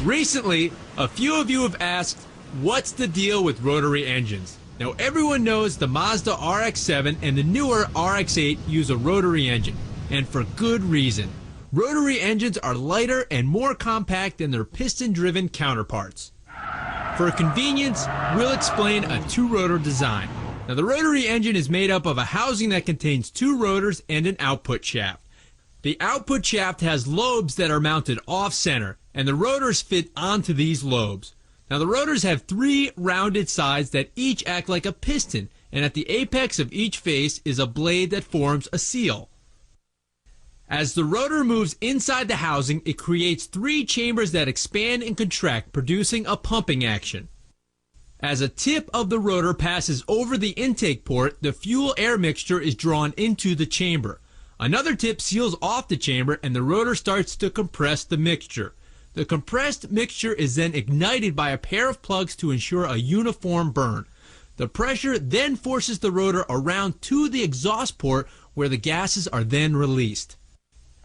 Recently, a few of you have asked, what's the deal with rotary engines? Now everyone knows the Mazda RX-7 and the newer RX-8 use a rotary engine, and for good reason. Rotary engines are lighter and more compact than their piston-driven counterparts. For convenience, we'll explain a two-rotor design. Now the rotary engine is made up of a housing that contains two rotors and an output shaft. The output shaft has lobes that are mounted off-center, and the rotors fit onto these lobes. Now the rotors have three rounded sides that each act like a piston, and at the apex of each face is a blade that forms a seal. As the rotor moves inside the housing, it creates three chambers that expand and contract, producing a pumping action. As a tip of the rotor passes over the intake port, the fuel-air mixture is drawn into the chamber. Another tip seals off the chamber and the rotor starts to compress the mixture. The compressed mixture is then ignited by a pair of plugs to ensure a uniform burn. The pressure then forces the rotor around to the exhaust port where the gases are then released.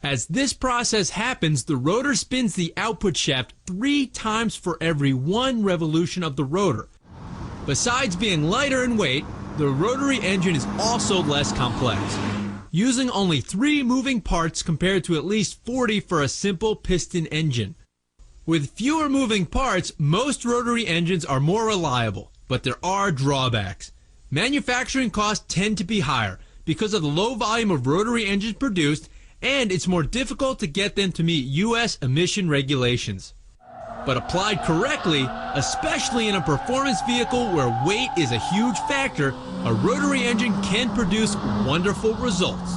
As this process happens, the rotor spins the output shaft 3 times for every 1 revolution of the rotor. Besides being lighter in weight, the rotary engine is also less complex, using only 3 moving parts compared to at least 40 for a simple piston engine. With fewer moving parts, most rotary engines are more reliable, but there are drawbacks. Manufacturing costs tend to be higher because of the low volume of rotary engines produced, and it's more difficult to get them to meet U.S. emission regulations. But applied correctly, especially in a performance vehicle where weight is a huge factor, a rotary engine can produce wonderful results.